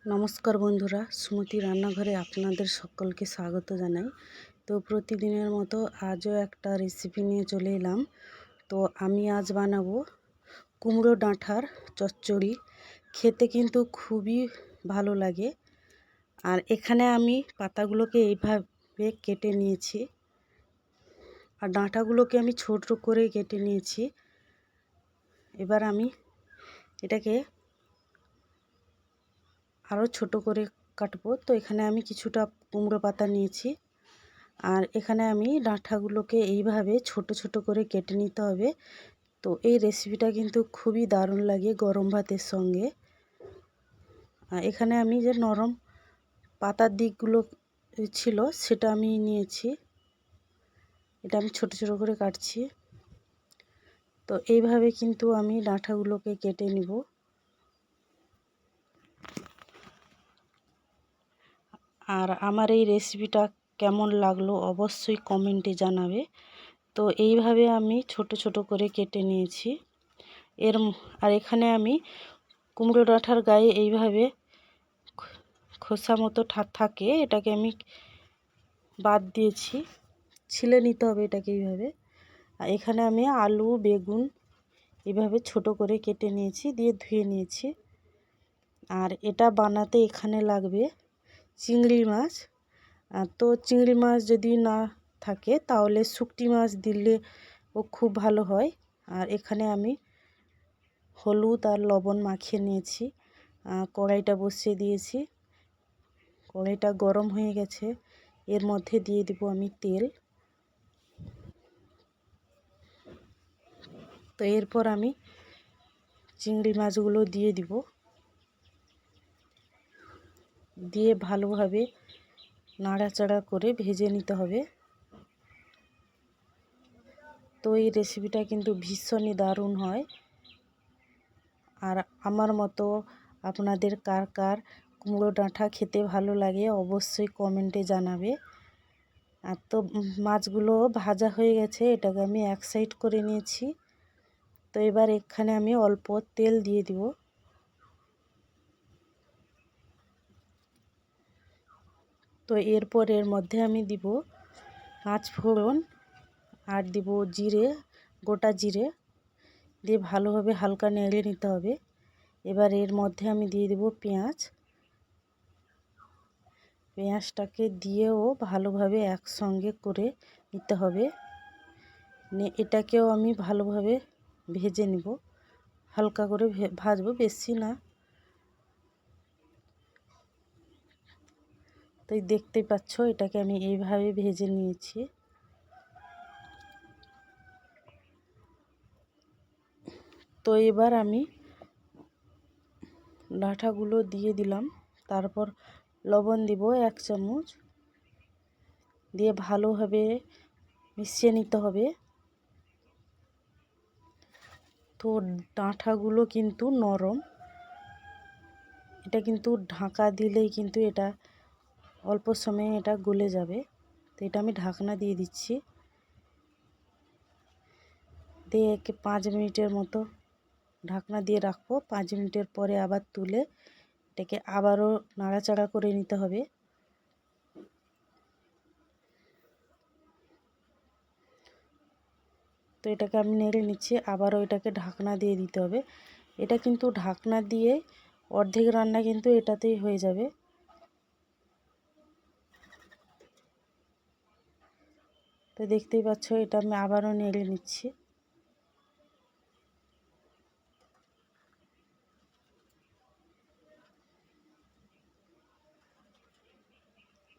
নমস্কার বন্ধুরা, সুমতি রান্নাঘরে আপনাদের সকলকে স্বাগত জানাই। তো প্রতিদিনের মতো আজও একটা রেসিপি নিয়ে চলে এলাম। তো আমি আজ বানাবো কুমড়ো ডাঁটার চচ্চড়ি। খেতে কিন্তু খুবই ভালো লাগে। আর এখানে আমি পাতাগুলোকে এইভাবে কেটে নিয়েছি, আর ডাঁটাগুলোকে আমি ছোট করে কেটে নিয়েছি। এবার আমি এটাকে আরও ছোট করে কাটবো। তো এখানে আমি কিছুটা কুমড়ো পাতা নিয়েছি, আর এখানে আমি ডাঁটাগুলোকে এইভাবে ছোট ছোট করে কেটে নিতে হবে। তো এই রেসিপিটা কিন্তু খুবই দারুণ লাগে গরম ভাতের সঙ্গে। আর এখানে আমি যে নরম পাতার দিকগুলো ছিল সেটা আমি নিয়েছি, এটা আমি ছোট ছোট করে কাটছি। তো এইভাবে কিন্তু আমি ডাঁটাগুলোকে কেটে নিব। আর আমার এই রেসিপিটা কেমন লাগলো অবশ্যই কমেন্টে জানাবে। তো এইভাবে আমি ছোট ছোট করে কেটে নিয়েছি। আর এখানে আমি কুমড়ো ডাঁটার গায়ে এইভাবে খোসা মতো থাকে, এটাকে আমি বাদ দিয়েছি, ছিলে নিতে হবে এটাকে এইভাবে। আর এখানে আমি আলু বেগুন এইভাবে ছোট করে কেটে নিয়েছি, দিয়ে ধুয়ে নিয়েছি। আর এটা বানাতে এখানে লাগবে চিংড়ি মাছ। তো চিংড়ি মাছ যদি না থাকে তাহলে শুকটি মাছ দিলে ও খুব ভালো হয়। আর এখানে আমি হলুদ আর লবণ মাখিয়ে নিয়েছি। কড়াইটা বসিয়ে দিয়েছি, কড়াইটা গরম হয়ে গেছে। এর মধ্যে দিয়ে দিব আমি তেল। তো এরপর আমি চিংড়ি মাছগুলো দিয়ে দিব, দিয়ে ভালোভাবে নাড়াচাড়া করে ভেজে নিতে হবে। তো এই রেসিপিটা কিন্তু ভীষণই দারুণ হয়। আর আমার মতো আপনাদের কার কার কুমড়ো ডাঁটা খেতে ভালো লাগে অবশ্যই কমেন্টে জানাবে। আর তো মাছগুলো ভাজা হয়ে গেছে, এটাকে আমি এক সাইড করে নিয়েছি। তো এবার এখানে আমি অল্প তেল দিয়ে দিব। তো এরপর এর মধ্যে আমি দিব পাঁচ ফোড়ন আর দিব জিরে, গোটা জিরে, দিয়ে ভালোভাবে হালকা নেড়ে নিতে হবে। এবার এর মধ্যে আমি দিয়ে দেব পেঁয়াজটাকে দিয়েও ভালোভাবে একসঙ্গে করে নিতে হবে। এটাকেও আমি ভালোভাবে ভেজে নিব, হালকা করে ভাজবো, বেশি না। তো দেখতেই পাচ্ছ এটাকে আমি এইভাবে ভেজে নিয়েছি। তো এবার আমি ডাঁটাগুলো দিয়ে দিলাম, তারপর লবণ দিব 1 চামচ, দিয়ে ভালোভাবে মিশিয়ে নিতে হবে। তো ডাঁটাগুলো কিন্তু নরম, এটা কিন্তু ঢাকা দিলেই কিন্তু এটা অল্প সময়ে এটা গলে যাবে। তো এটা আমি ঢাকনা দিয়ে দিচ্ছি, দিয়ে একে 5 মিনিটের মতো ঢাকনা দিয়ে রাখবো। 5 মিনিটের পরে আবার তুলে এটাকে আবারও নাড়াচাড়া করে নিতে হবে। তো এটাকে আমি নেড়ে নিচ্ছি, আবারও এটাকে ঢাকনা দিয়ে দিতে হবে। এটা কিন্তু ঢাকনা দিয়ে অর্ধেক রান্না কিন্তু এটাতেই হয়ে যাবে। তো দেখতেই পাচ্ছ এটা আমি আবারও নেড়ে নিচ্ছি।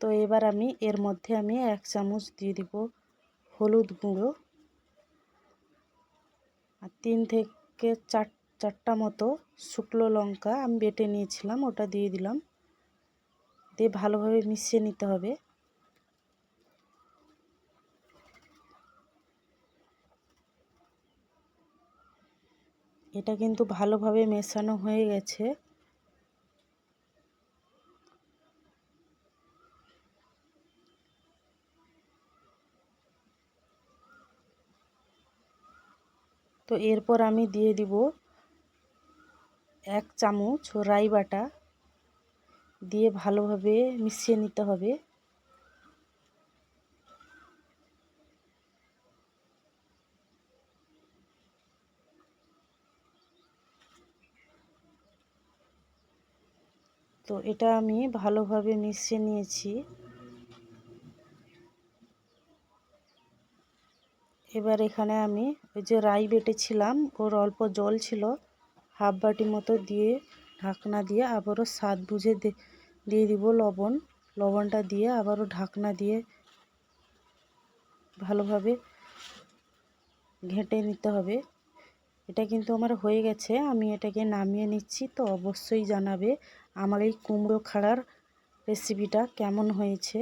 তো এবার আমি এর মধ্যে 1 চামচ দিয়ে দিব হলুদ গুঁড়ো, আর 3 থেকে 4টা মতো শুকনো লঙ্কা আমি বেটে নিয়েছিলাম, ওটা দিয়ে দিলাম, দিয়ে ভালোভাবে মিশিয়ে নিতে হবে। এটা কিন্তু ভালোভাবে মেশানো হয়ে গেছে। তো এরপর আমি দিয়ে দিব 1 চামচ রাই বাটা, দিয়ে ভালোভাবে মিশিয়ে নিতে হবে। তো এটা আমি ভালোভাবে মিশিয়ে নিয়েছি। এবার এখানে আমি ওই যে রাই বেটেছিলাম ওর অল্প জল ছিল, হাফ বাটি মতো দিয়ে ঢাকনা দিয়ে আবারও স্বাদ বুঝে দিয়ে দিব লবণটা দিয়ে আবারও ঢাকনা দিয়ে ভালোভাবে ঘেঁটে নিতে হবে। এটা কিন্তু আমার হয়ে গেছে, আমি এটাকে নামিয়ে নিচ্ছি। তো অবশ্যই জানাবে আমার এই কুমড়ো খাড়ার রেসিপিটা কেমন হয়েছে,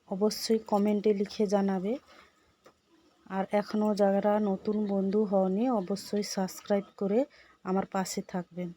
অবশ্যই কমেন্টে লিখে জানাবে। আর এখনও যারা নতুন বন্ধু হওনি অবশ্যই সাবস্ক্রাইব করে আমার পাশে থাকবেন।